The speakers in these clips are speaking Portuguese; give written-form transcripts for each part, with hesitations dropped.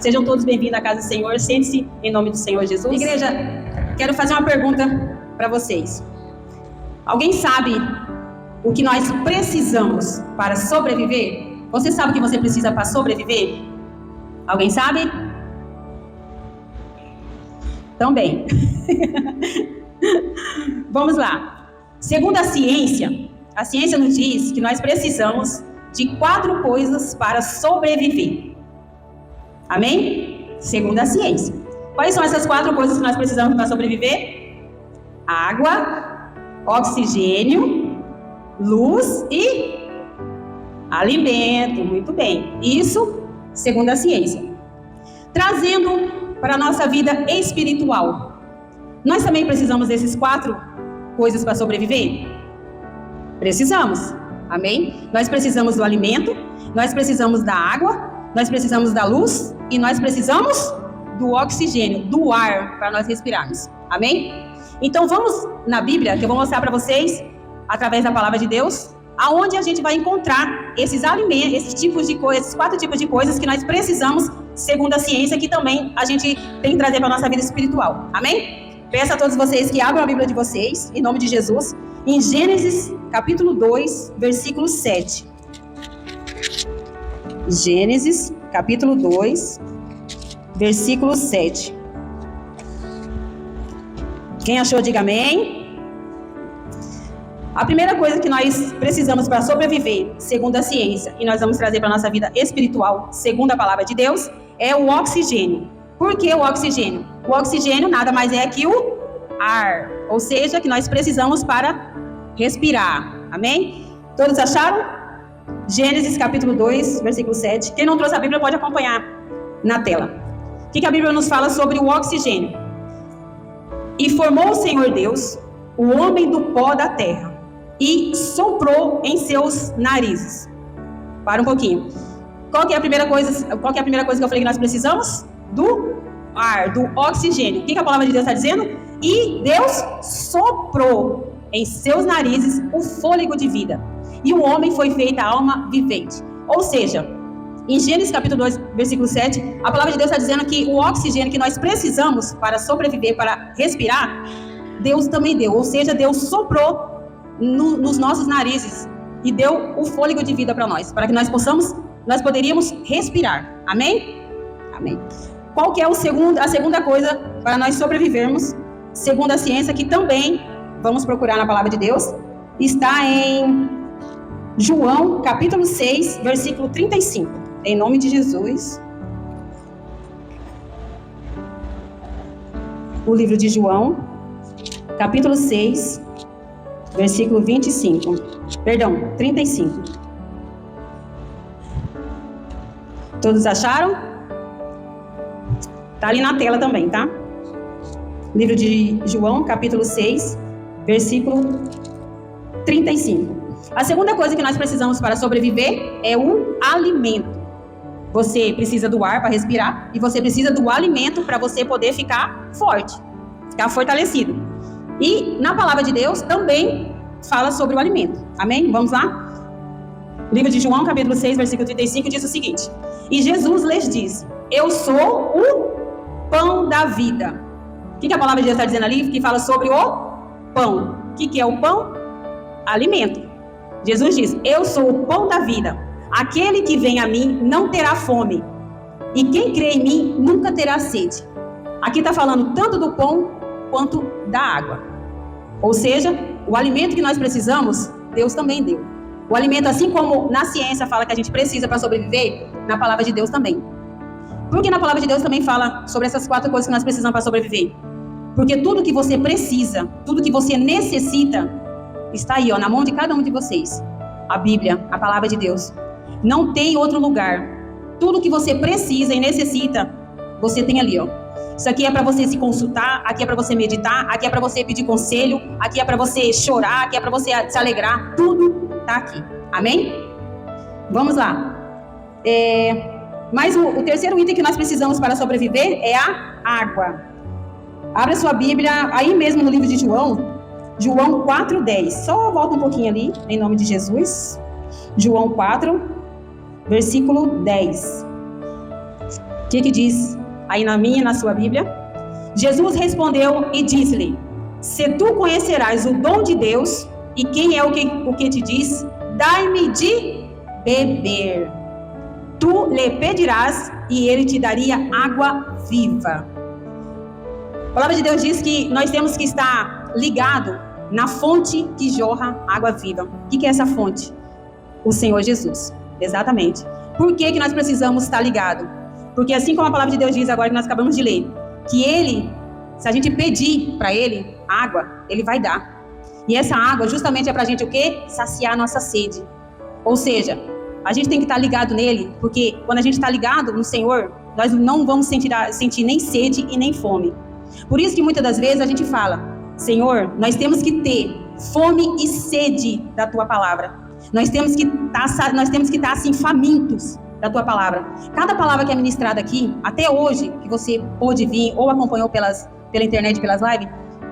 Sejam todos bem-vindos à casa do Senhor. Sente-se em nome do Senhor Jesus. Igreja, quero fazer uma pergunta para vocês. Alguém sabe o que nós precisamos para sobreviver? Você sabe o que você precisa para sobreviver? Alguém sabe? Então bem. Vamos lá. Segundo a ciência nos diz que nós precisamos de 4 coisas para sobreviver. Amém? Segundo a ciência. Quais são essas 4 coisas que nós precisamos para sobreviver? Água, oxigênio, luz e alimento. Muito bem. Isso segundo a ciência. Trazendo para a nossa vida espiritual. Nós também precisamos desses 4 coisas para sobreviver? Precisamos. Amém? Nós precisamos do alimento, nós precisamos da água, nós precisamos da luz e nós precisamos do oxigênio, do ar para nós respirarmos. Amém? Então vamos na Bíblia, que eu vou mostrar para vocês, através da palavra de Deus, aonde a gente vai encontrar esses alimentos, esses tipos de coisas, esses 4 tipos de coisas que nós precisamos, segundo a ciência, que também a gente tem que trazer para a nossa vida espiritual. Amém? Peço a todos vocês que abram a Bíblia de vocês, em nome de Jesus, em Gênesis, capítulo 2, versículo 7. Gênesis, capítulo 2, versículo 7. Quem achou, diga amém. A primeira coisa que nós precisamos para sobreviver, segundo a ciência, e nós vamos trazer para a nossa vida espiritual, segundo a palavra de Deus, é o oxigênio. Por que o oxigênio? O oxigênio nada mais é que o ar, ou seja, que nós precisamos para respirar. Amém? Todos acharam? Gênesis capítulo 2, versículo 7. Quem não trouxe a Bíblia pode acompanhar na tela. O que a Bíblia nos fala sobre o oxigênio? E formou o Senhor Deus o homem do pó da terra e soprou em seus narizes. Para um pouquinho. Qual que é a primeira coisa que eu falei que nós precisamos? Do ar, do oxigênio. O que a palavra de Deus está dizendo? E Deus soprou em seus narizes o fôlego de vida. E o homem foi feita alma vivente. Ou seja, em Gênesis capítulo 2, versículo 7, a palavra de Deus está dizendo que o oxigênio que nós precisamos para sobreviver, para respirar, Deus também deu. Ou seja, Deus soprou nos nossos narizes e deu o fôlego de vida para nós, para que nós poderíamos respirar. Amém? Amém. Qual que é a segunda coisa para nós sobrevivermos, segundo a ciência, que também vamos procurar na palavra de Deus, está em João, capítulo 6, versículo 35. Em nome de Jesus. O livro de João, capítulo 6, versículo 35. Perdão, 35. Todos acharam? Está ali na tela também, tá? Livro de João, capítulo 6, versículo 35. A segunda coisa que nós precisamos para sobreviver é o alimento. Você precisa do ar para respirar e você precisa do alimento para você poder ficar forte, ficar fortalecido. E na palavra de Deus também fala sobre o alimento. Amém? Vamos lá? Livro de João, capítulo 6, versículo 35, diz o seguinte: E Jesus lhes disse: Eu sou o pão da vida. O que a palavra de Deus está dizendo ali? Que fala sobre o pão. O que é o pão? Alimento. Jesus diz: Eu sou o pão da vida. Aquele que vem a mim não terá fome. E quem crê em mim nunca terá sede. Aqui está falando tanto do pão quanto da água. Ou seja, o alimento que nós precisamos, Deus também deu. O alimento, assim como na ciência fala que a gente precisa para sobreviver, na palavra de Deus também. Porque na palavra de Deus também fala sobre essas 4 coisas que nós precisamos para sobreviver. Porque tudo que você precisa, tudo que você necessita, está aí, na mão de cada um de vocês. A Bíblia, a palavra de Deus. Não tem outro lugar. Tudo que você precisa e necessita, você tem ali, Isso aqui é para você se consultar, aqui é para você meditar, aqui é para você pedir conselho, aqui é para você chorar, aqui é para você se alegrar. Tudo está aqui. Amém? Vamos lá. Mas o terceiro item que nós precisamos para sobreviver é a água. Abra sua Bíblia, aí mesmo no livro de João 4:10. Só volta um pouquinho ali, em nome de Jesus. João 4, versículo 10. O que diz aí na minha e na sua Bíblia? Jesus respondeu e disse-lhe: se tu conhecerás o dom de Deus, e quem é o que te diz, dai-me de beber. Tu lhe pedirás e ele te daria água viva. A palavra de Deus diz que nós temos que estar ligado na fonte que jorra água viva. O que é essa fonte? O Senhor Jesus. Exatamente. Por que nós precisamos estar ligados? Porque assim como a palavra de Deus diz agora que nós acabamos de ler, que ele, se a gente pedir para ele água, ele vai dar. E essa água justamente é para a gente o quê? Saciar a nossa sede. Ou seja, a gente tem que estar ligado nele, porque quando a gente está ligado no Senhor, nós não vamos sentir nem sede e nem fome. Por isso que muitas das vezes a gente fala: Senhor, nós temos que ter fome e sede da Tua Palavra. Nós temos que estar assim, famintos da Tua Palavra. Cada palavra que é ministrada aqui, até hoje, que você pôde vir ou acompanhou pela internet, pelas lives,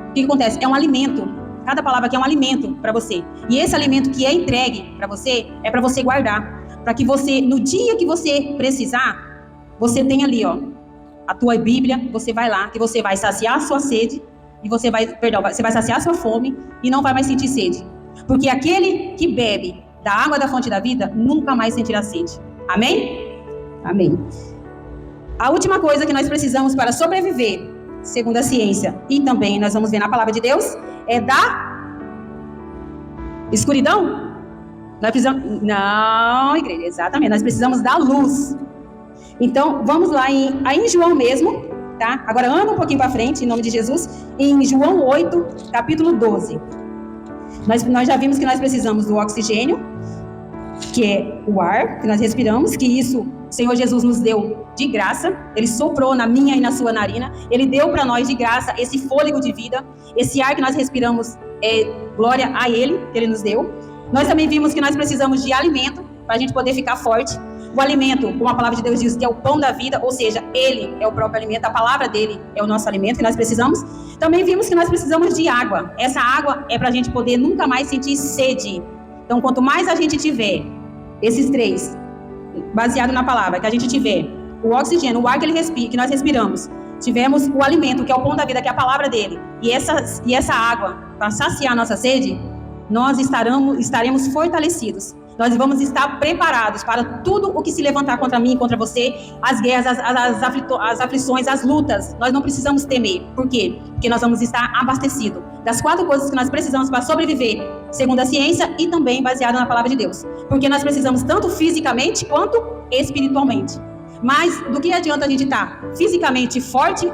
o que acontece? É um alimento. Cada palavra aqui é um alimento para você. E esse alimento que é entregue para você, é para você guardar. Para que você, no dia que você precisar, você tenha ali, ó, a tua Bíblia, você vai lá, que você vai saciar a sua sede, e você vai saciar a sua fome, e não vai mais sentir sede. Porque aquele que bebe da água da fonte da vida, nunca mais sentirá sede. Amém? Amém. A última coisa que nós precisamos para sobreviver, segundo a ciência, e também nós vamos ver na palavra de Deus, é da escuridão. Nós precisamos... Não, igreja, exatamente. Nós precisamos da luz. Então, vamos lá em João mesmo, tá? Agora anda um pouquinho para frente, em nome de Jesus. Em João 8, capítulo 12. Nós já vimos que nós precisamos do oxigênio, que é o ar que nós respiramos, que isso o Senhor Jesus nos deu de graça. Ele soprou na minha e na sua narina. Ele deu para nós de graça esse fôlego de vida. Esse ar que nós respiramos é glória a Ele, que Ele nos deu. Nós também vimos que nós precisamos de alimento para a gente poder ficar forte. O alimento, como a palavra de Deus diz, que é o pão da vida, ou seja, Ele é o próprio alimento, a palavra dele é o nosso alimento que nós precisamos. Também vimos que nós precisamos de água. Essa água é para a gente poder nunca mais sentir sede. Então, quanto mais a gente tiver esses três, baseado na palavra, que a gente tiver o oxigênio, o ar que nós respiramos, tivemos o alimento, que é o pão da vida, que é a palavra dele, e essa água, para saciar a nossa sede, nós estaremos fortalecidos. Nós vamos estar preparados para tudo o que se levantar contra mim e contra você, as guerras, as aflições, as lutas. Nós não precisamos temer. Por quê? Porque nós vamos estar abastecidos das 4 coisas que nós precisamos para sobreviver, segundo a ciência e também baseado na palavra de Deus. Porque nós precisamos tanto fisicamente quanto espiritualmente. Mas do que adianta a gente estar fisicamente forte,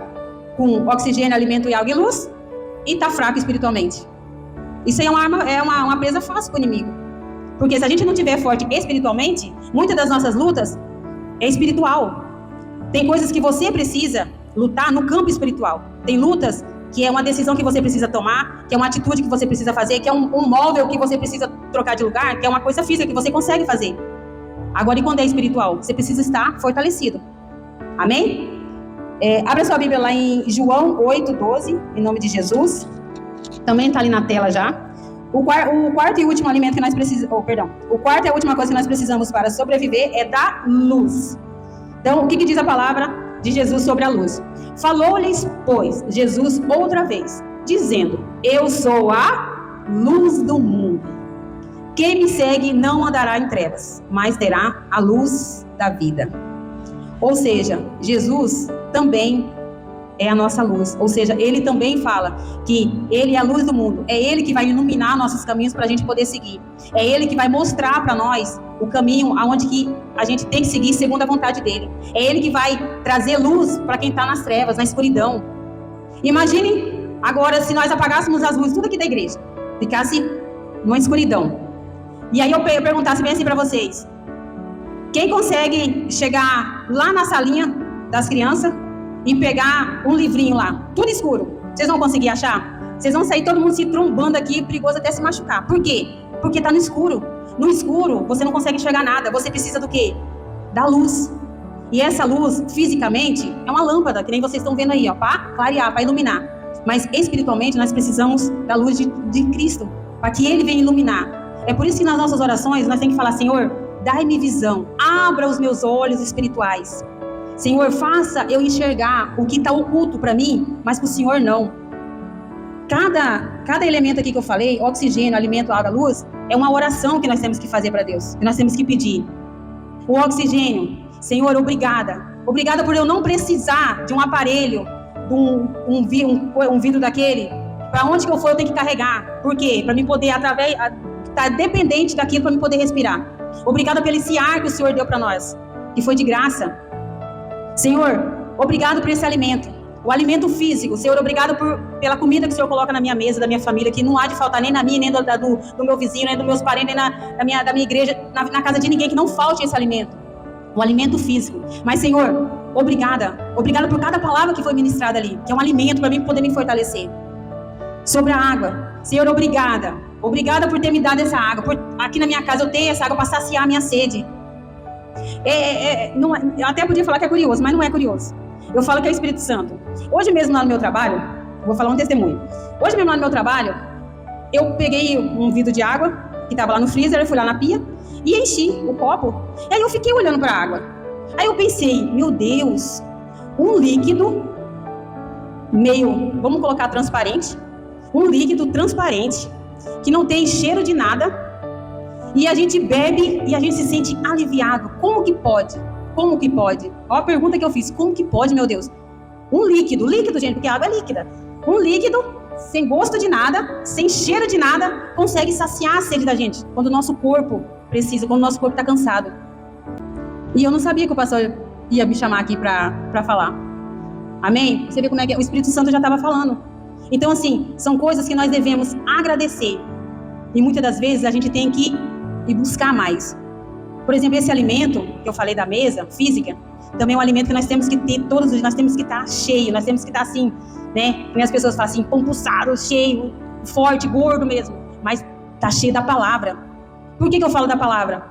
com oxigênio, alimento e água e luz, e estar fraco espiritualmente? Isso aí é uma presa fácil para o inimigo. Porque se a gente não estiver forte espiritualmente, muitas das nossas lutas é espiritual. Tem coisas que você precisa lutar no campo espiritual. Tem lutas que é uma decisão que você precisa tomar, que é uma atitude que você precisa fazer, que é um móvel que você precisa trocar de lugar, que é uma coisa física que você consegue fazer. Agora, e quando é espiritual? Você precisa estar fortalecido. Amém? Abra sua Bíblia lá em João 8, 12, em nome de Jesus. Também está ali na tela já. O quarto e último alimento que nós precisamos... O quarto e a última coisa que nós precisamos para sobreviver é da luz. Então, o que diz a palavra de Jesus sobre a luz? Falou-lhes, pois, Jesus outra vez, dizendo: eu sou a luz do mundo. Quem me segue não andará em trevas, mas terá a luz da vida. Ou seja, Jesus também é a nossa luz. Ou seja, ele também fala que ele é a luz do mundo. É ele que vai iluminar nossos caminhos para a gente poder seguir. É ele que vai mostrar para nós o caminho aonde que a gente tem que seguir segundo a vontade dele. É ele que vai trazer luz para quem está nas trevas, na escuridão. Imagine agora se nós apagássemos as luzes tudo aqui da igreja, ficasse numa escuridão. E aí eu perguntasse bem assim para vocês: quem consegue chegar lá na salinha das crianças e pegar um livrinho lá, tudo escuro? Vocês vão conseguir achar? Vocês vão sair todo mundo se trombando aqui, perigoso até se machucar. Por quê? Porque está no escuro. No escuro, você não consegue enxergar nada. Você precisa do quê? Da luz. E essa luz, fisicamente, é uma lâmpada, que nem vocês estão vendo aí, ó, para clarear, para iluminar. Mas espiritualmente, nós precisamos da luz de Cristo, para que Ele venha iluminar. É por isso que nas nossas orações, nós temos que falar: Senhor, dai-me visão, abra os meus olhos espirituais. Senhor, faça eu enxergar o que está oculto para mim, mas para o Senhor não. Cada elemento aqui que eu falei, oxigênio, alimento, água, luz, é uma oração que nós temos que fazer para Deus, que nós temos que pedir. O oxigênio, Senhor, obrigada. Obrigada por eu não precisar de um aparelho, de um vidro daquele. Para onde que eu for, eu tenho que carregar. Por quê? Para mim poder, estar dependente daquilo para mim poder respirar. Obrigada pelo esse ar que o Senhor deu para nós, que foi de graça. Senhor, obrigado por esse alimento. O alimento físico. Senhor, obrigado pela comida que o Senhor coloca na minha mesa, da minha família, que não há de faltar nem na minha, nem do meu vizinho, nem dos meus parentes, nem da minha igreja, na casa de ninguém, que não falte esse alimento. O alimento físico. Mas, Senhor, obrigada. Obrigada por cada palavra que foi ministrada ali, que é um alimento para mim poder me fortalecer. Sobre a água. Senhor, obrigada. Obrigada por ter me dado essa água. Aqui na minha casa eu tenho essa água para saciar a minha sede. Eu até podia falar que é curioso, mas não é curioso. Eu falo que é o Espírito Santo. Hoje mesmo lá no meu trabalho, vou falar um testemunho. Hoje mesmo lá no meu trabalho, eu peguei um vidro de água que estava lá no freezer, eu fui lá na pia e enchi o copo. E aí eu fiquei olhando para a água. Aí eu pensei, meu Deus, um líquido meio, vamos colocar transparente, um líquido transparente que não tem cheiro de nada. E a gente bebe e a gente se sente aliviado. Como que pode? Como que pode? Olha a pergunta que eu fiz. Como que pode, meu Deus? Um líquido, gente, porque a água é líquida. Um líquido, sem gosto de nada, sem cheiro de nada, consegue saciar a sede da gente. Quando o nosso corpo precisa, quando o nosso corpo está cansado. E eu não sabia que o pastor ia me chamar aqui para falar. Amém? Você vê como é que o Espírito Santo já estava falando. Então, assim, são coisas que nós devemos agradecer. E muitas das vezes a gente tem que ir buscar mais. Por exemplo, esse alimento que eu falei da mesa física, também é um alimento que nós temos que ter todos os dias, nós temos que estar cheio, nós temos que estar assim, né? Como as pessoas falam assim, compulsado, cheio, forte, gordo mesmo, mas está cheio da palavra. Por que eu falo da palavra?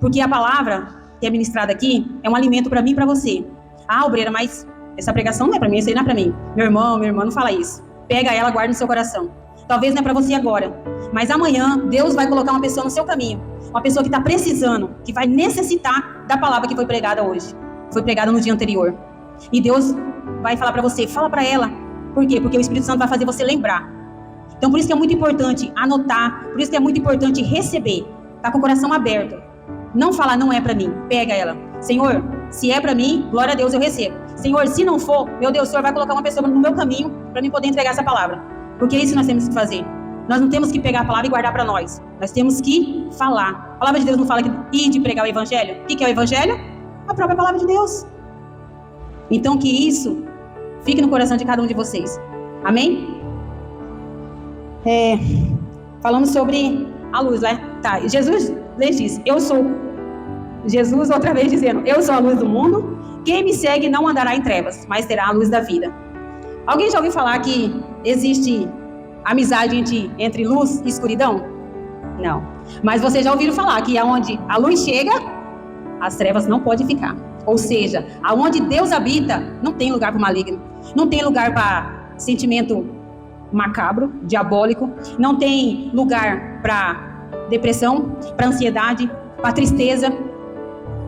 Porque a palavra que é ministrada aqui é um alimento para mim e para você. Ah, obreira, mas essa pregação não é para mim, isso aí não é para mim. Meu irmão, minha irmã, não fala isso. Pega ela, guarda no seu coração. Talvez não é para você agora, mas amanhã Deus vai colocar uma pessoa no seu caminho. Uma pessoa que está precisando, que vai necessitar da palavra que foi pregada hoje. Foi pregada no dia anterior. E Deus vai falar para você, fala para ela. Por quê? Porque o Espírito Santo vai fazer você lembrar. Então por isso que é muito importante anotar, por isso que é muito importante receber. Tá com o coração aberto. Não falar, não é para mim. Pega ela. Senhor, se é para mim, glória a Deus, eu recebo. Senhor, se não for, meu Deus, o Senhor vai colocar uma pessoa no meu caminho para mim poder entregar essa palavra. Porque é isso que nós temos que fazer. Nós não temos que pegar a palavra e guardar para nós. Nós temos que falar. A palavra de Deus não fala que ir de pregar o evangelho? O que é o evangelho? A própria palavra de Deus. Então que isso fique no coração de cada um de vocês. Amém? Falamos sobre a luz, né? Tá, Jesus diz, Jesus outra vez dizendo, eu sou a luz do mundo, quem me segue não andará em trevas, mas terá a luz da vida. Alguém já ouviu falar que existe amizade entre luz e escuridão? Não. Mas vocês já ouviram falar que aonde a luz chega, as trevas não podem ficar. Ou seja, aonde Deus habita, não tem lugar para o maligno. Não tem lugar para sentimento macabro, diabólico. Não tem lugar para depressão, para ansiedade, para tristeza.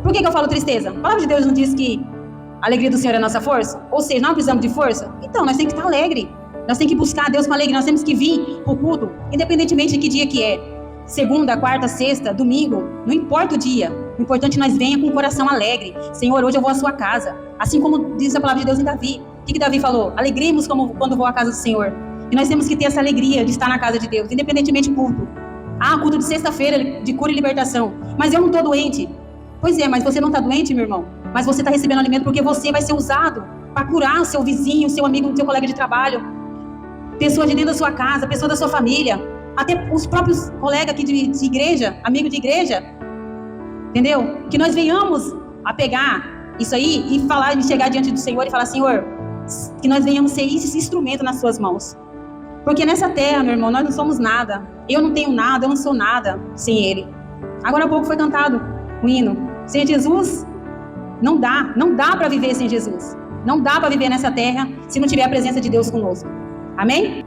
Por que eu falo tristeza? A palavra de Deus não diz que a alegria do Senhor é a nossa força? Ou seja, nós precisamos de força? Então, nós temos que estar alegre. Nós temos que buscar Deus com alegria. Nós temos que vir para o culto, independentemente de que dia que é. Segunda, quarta, sexta, domingo, não importa o dia. O importante é que nós venhamos com o coração alegre. Senhor, hoje eu vou à sua casa. Assim como diz a palavra de Deus em Davi. O que Davi falou? Alegremos quando vou à casa do Senhor. E nós temos que ter essa alegria de estar na casa de Deus, independentemente do culto. Ah, culto de sexta-feira, de cura e libertação. Mas eu não estou doente. Pois é, mas você não está doente, meu irmão. Mas você está recebendo alimento porque você vai ser usado para curar o seu vizinho, o seu amigo, o seu colega de trabalho. Pessoa de dentro da sua casa, pessoa da sua família. Até os próprios colegas aqui de igreja, amigo de igreja. Entendeu? Que nós venhamos a pegar isso aí e falar, e chegar diante do Senhor e falar, Senhor, que nós venhamos ser esse instrumento nas suas mãos. Porque nessa terra, meu irmão, nós não somos nada. Eu não tenho nada, eu não sou nada sem Ele. Agora há pouco foi cantado o hino. Sem Jesus, não dá para viver sem Jesus. Não dá para viver nessa terra se não tiver a presença de Deus conosco. Amém?